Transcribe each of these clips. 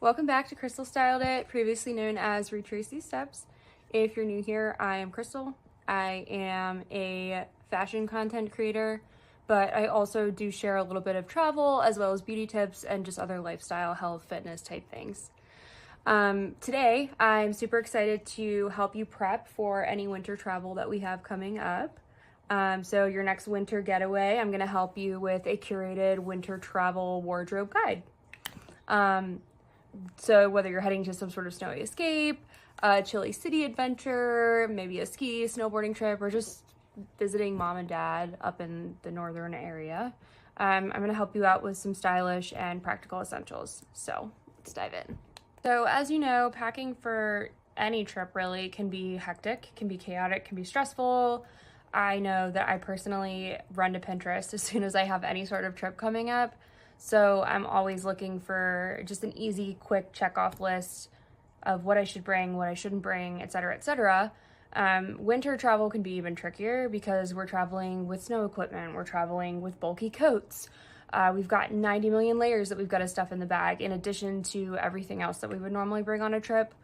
Welcome back to Crystal Styled It, previously known as Retrace These Steps. If you're new here, I am Crystal. I am a fashion content creator, but I also do share a little bit of travel as well as beauty tips and just other lifestyle, health, fitness type things. Today, I'm super excited to help you prep for any winter travel that we have coming up. So your next winter getaway, I'm going to help you with a curated winter travel wardrobe guide. So whether you're heading to some sort of snowy escape, a chilly city adventure, maybe a ski, snowboarding trip, or just visiting mom and dad up in the northern area, I'm going to help you out with some stylish and practical essentials. So let's dive in. So as you know, packing for any trip really can be hectic, can be chaotic, can be stressful. I know that I personally run to Pinterest as soon as I have any sort of trip coming up. So I'm always looking for just an easy, quick check-off list of what I should bring, what I shouldn't bring, etc., etc. Winter travel can be even trickier because we're traveling with snow equipment, we're traveling with bulky coats. We've got 90 million layers that we've got to stuff in the bag in addition to everything else that we would normally bring on a trip.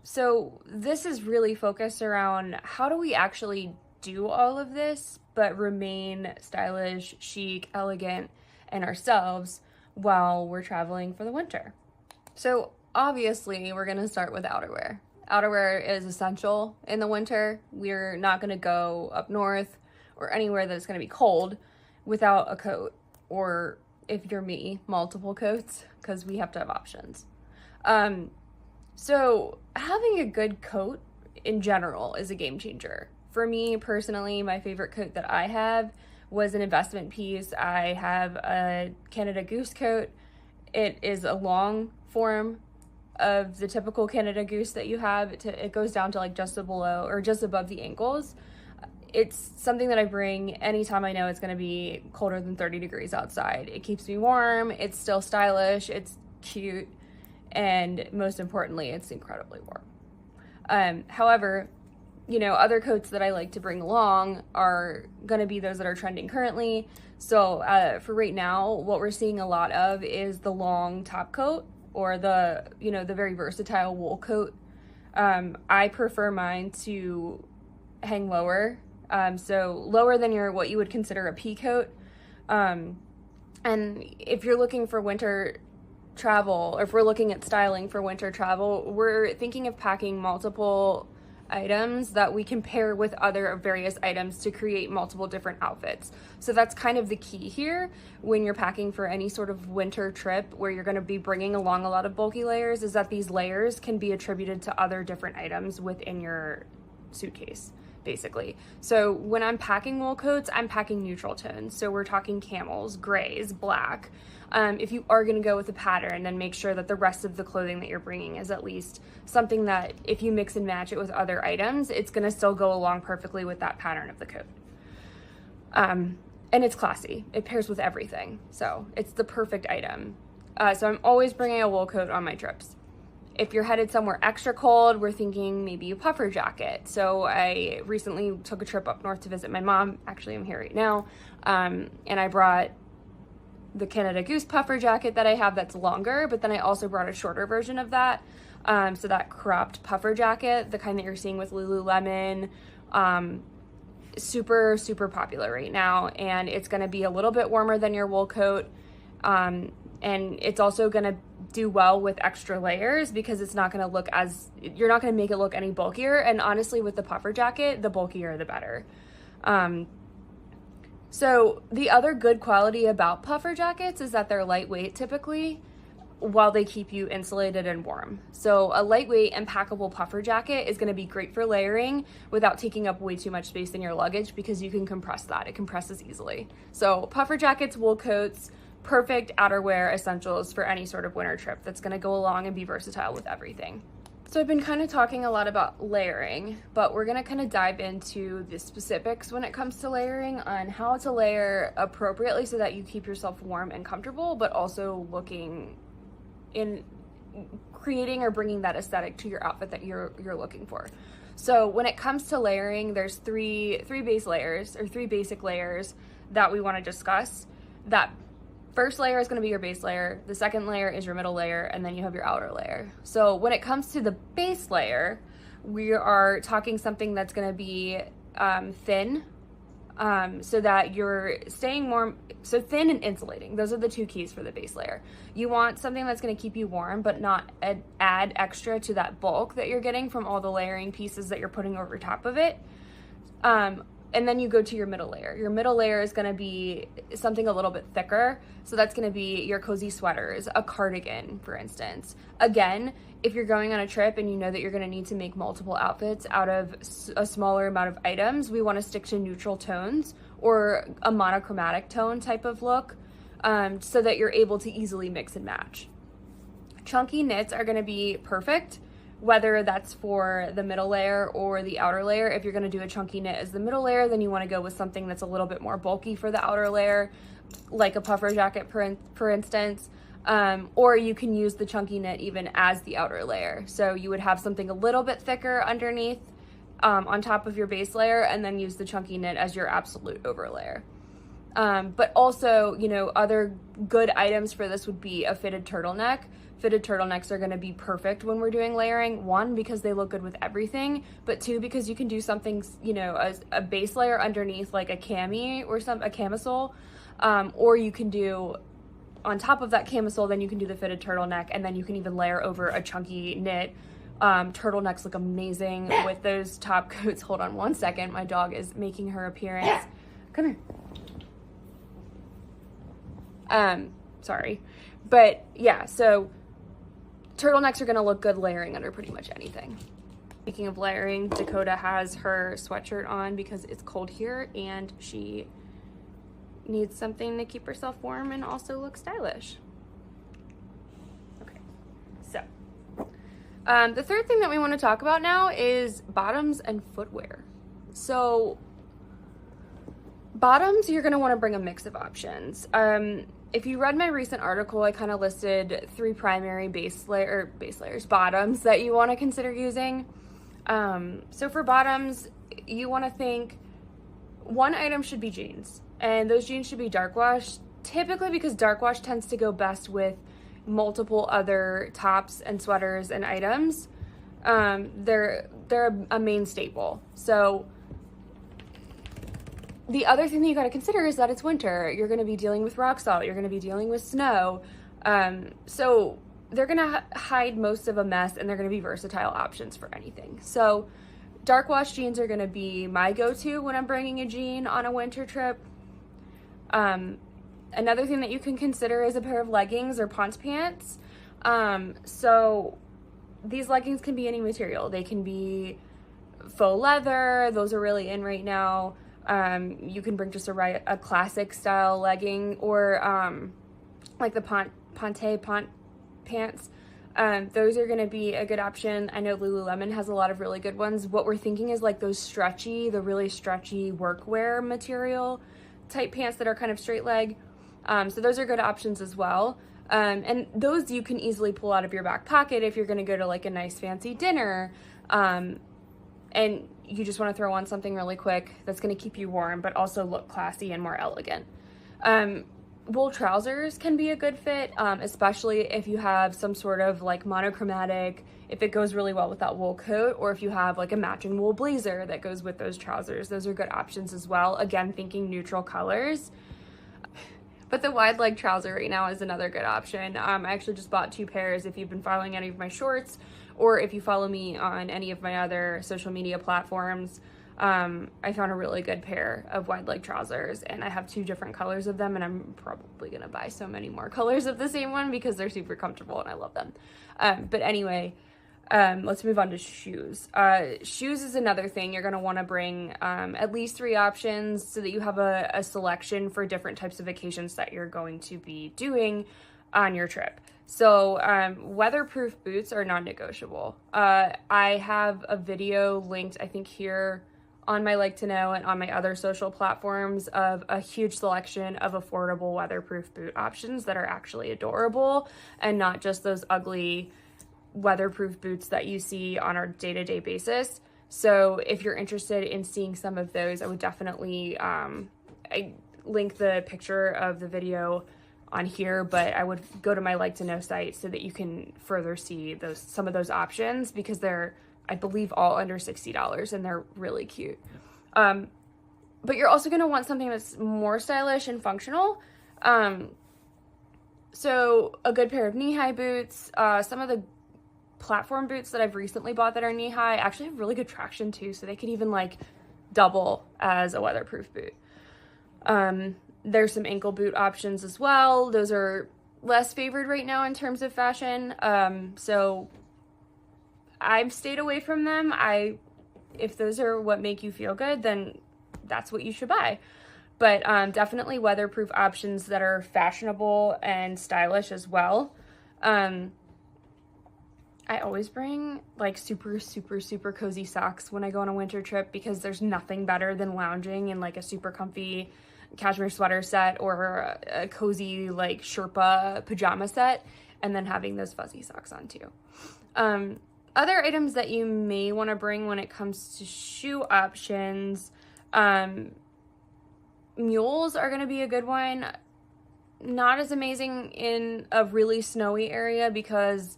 So this is really focused around how do we actually do all of this but remain stylish, chic, elegant, and ourselves while we're traveling for the winter. So obviously we're going to start with outerwear. Outerwear is essential in the winter. We're not going to go up north or anywhere that's going to be cold without a coat, or if you're me, multiple coats, because we have to have options. So having a good coat in general is a game changer. For me personally, my favorite coat that I have was an investment piece. I have a Canada Goose coat. It is a long form of the typical Canada Goose that you have. It goes down to like just below or just above the ankles. It's something that I bring anytime I know it's going to be colder than 30 degrees outside. It keeps me warm. It's still stylish. It's cute. And most importantly, it's incredibly warm. However, you know, other coats that I like to bring along are going to be those that are trending currently. So for right now, what we're seeing a lot of is the long top coat or the very versatile wool coat. I prefer mine to hang lower. So lower than what you would consider a pea coat. And if you're looking for winter travel, or if we're looking at styling for winter travel, we're thinking of packing multiple items that we can pair with other various items to create multiple different outfits. So that's kind of the key here when you're packing for any sort of winter trip where you're going to be bringing along a lot of bulky layers, is that these layers can be attributed to other different items within your suitcase, basically. So when I'm packing wool coats, I'm packing neutral tones. So we're talking camels, grays, black. If you are going to go with a pattern, then make sure that the rest of the clothing that you're bringing is at least something that if you mix and match it with other items, it's going to still go along perfectly with that pattern of the coat. And it's classy. It pairs with everything. So it's the perfect item. So I'm always bringing a wool coat on my trips. If you're headed somewhere extra cold, we're thinking maybe a puffer jacket. So I recently took a trip up north to visit my mom. Actually, I'm here right now. And I brought the Canada Goose puffer jacket that I have that's longer, but then I also brought a shorter version of that. So that cropped puffer jacket, the kind that you're seeing with Lululemon, super, super popular right now. And it's going to be a little bit warmer than your wool coat. And it's also going to do well with extra layers because it's not going to look you're not going to make it look any bulkier. And honestly, with the puffer jacket, the bulkier, the better. So the other good quality about puffer jackets is that they're lightweight typically, while they keep you insulated and warm. So a lightweight and packable puffer jacket is going to be great for layering without taking up way too much space in your luggage because you can compress that. It compresses easily. So puffer jackets, wool coats, perfect outerwear essentials for any sort of winter trip that's going to go along and be versatile with everything. So I've been kind of talking a lot about layering, but we're going to kind of dive into the specifics when it comes to layering on how to layer appropriately so that you keep yourself warm and comfortable, but also looking in creating or bringing that aesthetic to your outfit that you're looking for. So when it comes to layering, there's three base layers or three basic layers that we want to discuss that First layer is going to be your base layer, the second layer is your middle layer, and then you have your outer layer. So when it comes to the base layer, we are talking something that's going to be thin, so that you're staying warm. So thin and insulating, those are the two keys for the base layer. You want something that's going to keep you warm, but not add extra to that bulk that you're getting from all the layering pieces that you're putting over top of it. And then you go to your middle layer. Your middle layer is gonna be something a little bit thicker. So that's gonna be your cozy sweaters, a cardigan, for instance. Again, if you're going on a trip and you know that you're gonna need to make multiple outfits out of a smaller amount of items, we wanna stick to neutral tones or a monochromatic tone type of look, so that you're able to easily mix and match. Chunky knits are gonna be perfect, whether that's for the middle layer or the outer layer. If you're gonna do a chunky knit as the middle layer, then you wanna go with something that's a little bit more bulky for the outer layer, like a puffer jacket, for instance. Or you can use the chunky knit even as the outer layer. So you would have something a little bit thicker underneath, on top of your base layer, and then use the chunky knit as your absolute overlayer. But also, you know, other good items for this would be a fitted turtleneck. Fitted turtlenecks are going to be perfect when we're doing layering. One, because they look good with everything, but two, because you can do something, you know, a base layer underneath, like a cami or a camisole, or you can do on top of that camisole, then you can do the fitted turtleneck, and then you can even layer over a chunky knit. Turtlenecks look amazing with those top coats. Hold on one second, my dog is making her appearance. Come here. Sorry, but yeah, so turtlenecks are gonna look good layering under pretty much anything. Speaking of layering, Dakota has her sweatshirt on because it's cold here and she needs something to keep herself warm and also look stylish. Okay, so the third thing that we want to talk about now is bottoms and footwear. So bottoms, you're gonna want to bring a mix of options. If you read my recent article, I kind of listed 3 primary bottoms that you want to consider using. So for bottoms, you want to think one item should be jeans, and those jeans should be dark wash, typically because dark wash tends to go best with multiple other tops and sweaters and items. They're a main staple. So the other thing that you got to consider is that it's winter. You're going to be dealing with rock salt. You're going to be dealing with snow. So they're going to hide most of a mess, and they're going to be versatile options for anything. So dark wash jeans are going to be my go-to when I'm bringing a jean on a winter trip. Another thing that you can consider is a pair of leggings or pant pants. So these leggings can be any material. They can be faux leather. Those are really in right now. You can bring just a classic style legging, or like the pant pants. Those are going to be a good option. I know Lululemon has a lot of really good ones. What we're thinking is like the really stretchy workwear material type pants that are kind of straight leg. So those are good options as well. And those you can easily pull out of your back pocket if you're going to go to like a nice fancy dinner. And you just want to throw on something really quick that's going to keep you warm, but also look classy and more elegant. Wool trousers can be a good fit, especially if you have some sort of like monochromatic, if it goes really well with that wool coat, or if you have like a matching wool blazer that goes with those trousers. Those are good options as well. Again, thinking neutral colors. But the wide leg trouser right now is another good option. I actually just bought 2 pairs. If you've been following any of my shorts, or if you follow me on any of my other social media platforms, I found a really good pair of wide leg trousers, and I have 2 different colors of them, and I'm probably gonna buy so many more colors of the same one because they're super comfortable and I love them. But anyway, let's move on to shoes. Shoes is another thing. You're gonna wanna bring at least 3 options so that you have a selection for different types of vacations that you're going to be doing on your trip. So weatherproof boots are non-negotiable. I have a video linked, I think, here on my Like to Know and on my other social platforms of a huge selection of affordable weatherproof boot options that are actually adorable and not just those ugly weatherproof boots that you see on our day-to-day basis. So if you're interested in seeing some of those, I would definitely I link the picture of the video on here, but I would go to my like to know site so that you can further see some of those options, because they're, I believe, all under $60 and they're really cute. But you're also going to want something that's more stylish and functional. So a good pair of knee-high boots. Some of the platform boots that I've recently bought that are knee-high actually have really good traction too, so they could even like double as a weatherproof boot. There's some ankle boot options as well. Those are less favored right now in terms of fashion. So I've stayed away from them. If those are what make you feel good, then that's what you should buy. But definitely weatherproof options that are fashionable and stylish as well. I always bring like super, super, super cozy socks when I go on a winter trip, because there's nothing better than lounging in like a super comfy cashmere sweater set or a cozy like Sherpa pajama set, and then having those fuzzy socks on too. Other items that you may want to bring when it comes to shoe options, mules are going to be a good one. Not as amazing in a really snowy area, because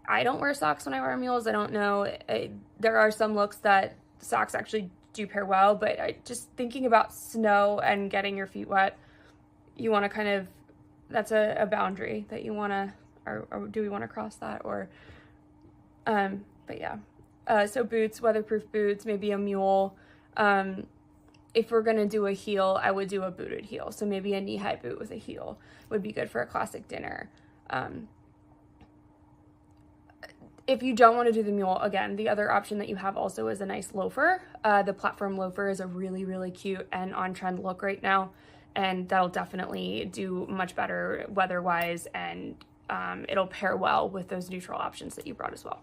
I don't wear socks when I wear mules. I don't know. There are some looks that socks actually do pair well, but just thinking about snow and getting your feet wet, you want to kind of, that's a boundary that you want to, or do we want to cross that? Or, but yeah. So boots, weatherproof boots, maybe a mule. If we're going to do a heel, I would do a booted heel. So maybe a knee-high boot with a heel would be good for a classic dinner. If you don't want to do the mule, again, the other option that you have also is a nice loafer. The platform loafer is a really, really cute and on-trend look right now, and that'll definitely do much better weather-wise, and it'll pair well with those neutral options that you brought as well.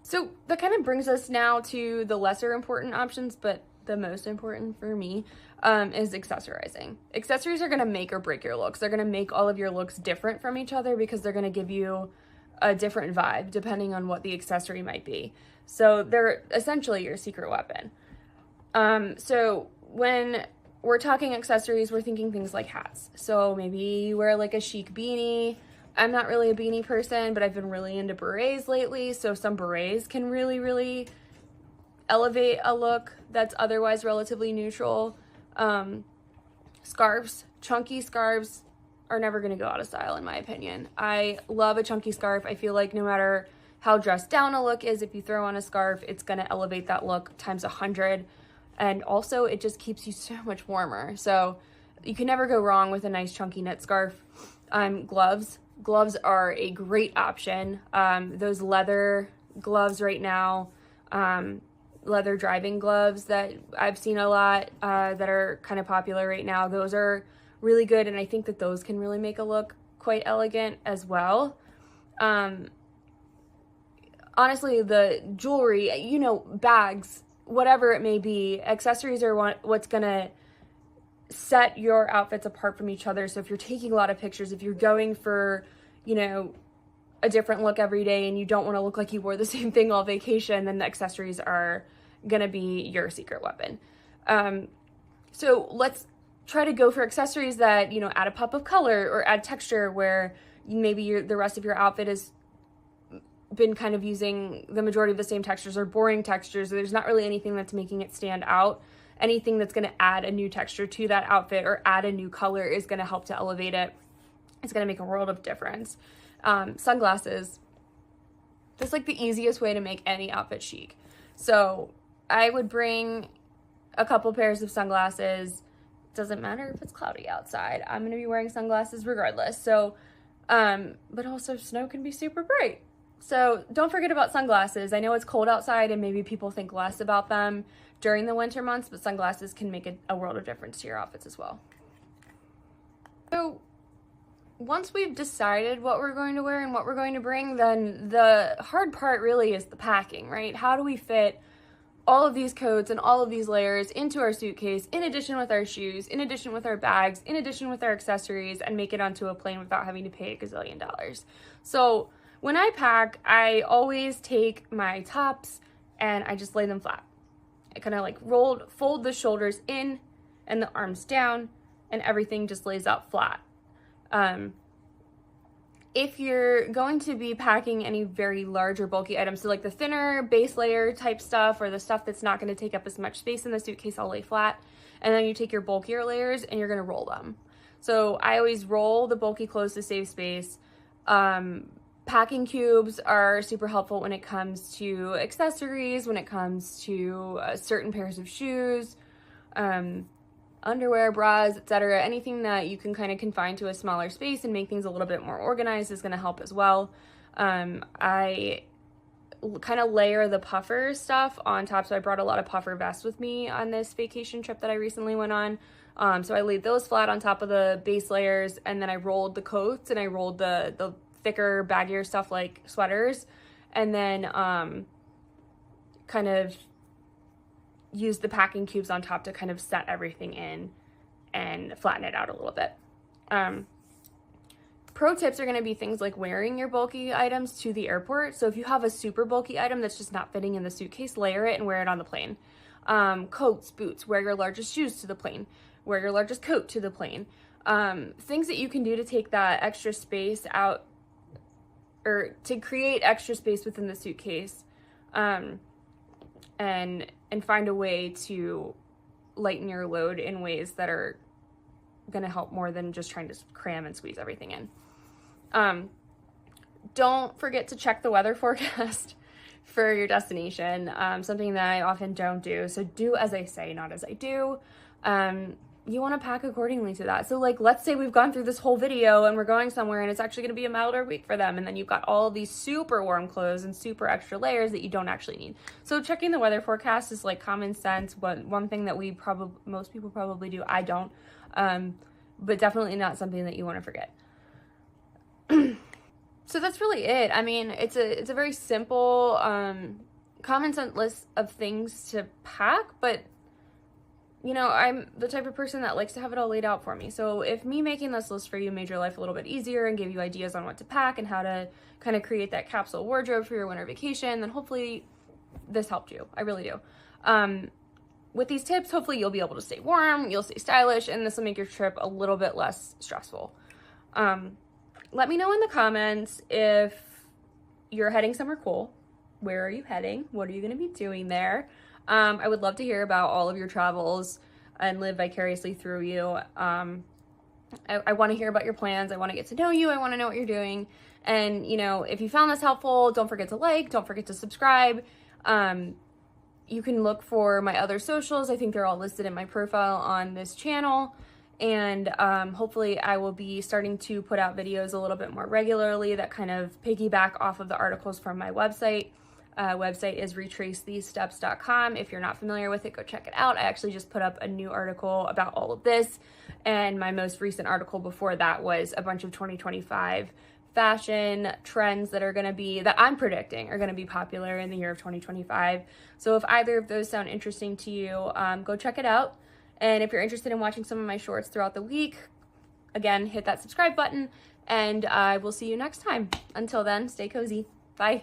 So that kind of brings us now to the lesser important options, but the most important for me is accessorizing. Accessories are going to make or break your looks. They're going to make all of your looks different from each other, because they're going to give you a different vibe depending on what the accessory might be. So they're essentially your secret weapon. So when we're talking accessories, we're thinking things like hats. So maybe you wear like a chic beanie. I'm not really a beanie person, but I've been really into berets lately. So some berets can really, really elevate a look that's otherwise relatively neutral. Scarves, chunky scarves are never going to go out of style, in my opinion. I love a chunky scarf. I feel like no matter how dressed down a look is, if you throw on a scarf, it's going to elevate that look times 100. And also, it just keeps you so much warmer. So you can never go wrong with a nice chunky knit scarf. Gloves. Gloves are a great option. Those leather gloves right now, leather driving gloves that I've seen a lot that are kind of popular right now, those are really good, and I think that those can really make a look quite elegant as well. Honestly, the jewelry, bags, whatever it may be, accessories are what's gonna set your outfits apart from each other. So if you're taking a lot of pictures, if you're going for, a different look every day and you don't want to look like you wore the same thing all vacation, then the accessories are gonna be your secret weapon. So let's try to go for accessories that, add a pop of color or add texture, where maybe the rest of your outfit has been kind of using the majority of the same textures or boring textures. There's not really anything that's making it stand out. Anything that's going to add a new texture to that outfit or add a new color is going to help to elevate it. It's going to make a world of difference. Sunglasses. That's like the easiest way to make any outfit chic. So I would bring a couple pairs of sunglasses. Doesn't matter if it's cloudy outside. I'm going to be wearing sunglasses regardless. So, but also snow can be super bright. So don't forget about sunglasses. I know it's cold outside and maybe people think less about them during the winter months, but sunglasses can make a world of difference to your outfits as well. So once we've decided what we're going to wear and what we're going to bring, then the hard part really is the packing, right? How do we fit all of these coats and all of these layers into our suitcase, in addition with our shoes, in addition with our bags, in addition with our accessories, and make it onto a plane without having to pay a gazillion dollars? So when I pack, I always take my tops and I just lay them flat. I kind of like fold the shoulders in and the arms down, and everything just lays out flat. If you're going to be packing any very large or bulky items, so like the thinner base layer type stuff, or the stuff that's not going to take up as much space in the suitcase, I'll lay flat. And then you take your bulkier layers and you're going to roll them. So I always roll the bulky clothes to save space. Packing cubes are super helpful when it comes to accessories, when it comes to certain pairs of shoes, underwear, bras, etc. Anything that you can kind of confine to a smaller space and make things a little bit more organized is going to help as well. I kind of layer the puffer stuff on top, so I brought a lot of puffer vests with me on this vacation trip that I recently went on. So I laid those flat on top of the base layers, and then I rolled the coats, and I rolled the thicker, baggier stuff like sweaters, and then kind of use the packing cubes on top to kind of set everything in and flatten it out a little bit. Pro tips are going to be things like wearing your bulky items to the airport. So if you have a super bulky item that's just not fitting in the suitcase, layer it and wear it on the plane. Coats, boots, wear your largest shoes to the plane, wear your largest coat to the plane. Things that you can do to take that extra space out, or to create extra space within the suitcase, and find a way to lighten your load in ways that are going to help more than just trying to cram and squeeze everything in. Don't forget to check the weather forecast for your destination, something that I often don't do. So do as I say, not as I do. You want to pack accordingly to that. So like, let's say we've gone through this whole video and we're going somewhere and it's actually going to be a milder week for them. And then you've got all these super warm clothes and super extra layers that you don't actually need. So checking the weather forecast is like common sense, but one thing that most people probably do. I don't, but definitely not something that you want to forget. So that's really it. I mean, it's a very simple, common sense list of things to pack, but you know, I'm the type of person that likes to have it all laid out for me. So if me making this list for you made your life a little bit easier and gave you ideas on what to pack and how to kind of create that capsule wardrobe for your winter vacation, then hopefully this helped you. I really do. With these tips, hopefully you'll be able to stay warm, you'll stay stylish, and this will make your trip a little bit less stressful. Let me know in the comments if you're heading somewhere cool. Where are you heading? What are you going to be doing there? I would love to hear about all of your travels and live vicariously through you. I want to hear about your plans. I want to get to know you. I want to know what you're doing. And, you know, if you found this helpful, don't forget to like, don't forget to subscribe. You can look for my other socials. I think they're all listed in my profile on this channel. And hopefully I will be starting to put out videos a little bit more regularly that kind of piggyback off of the articles from my website. Website is retracethesesteps.com. If you're not familiar with it, go check it out. I actually just put up a new article about all of this, and my most recent article before that was a bunch of 2025 fashion trends that I'm predicting are going to be popular in the year of 2025. So if either of those sound interesting to you, go check it out. And if you're interested in watching some of my shorts throughout the week, again, hit that subscribe button, and I will see you next time. Until then, stay cozy. Bye.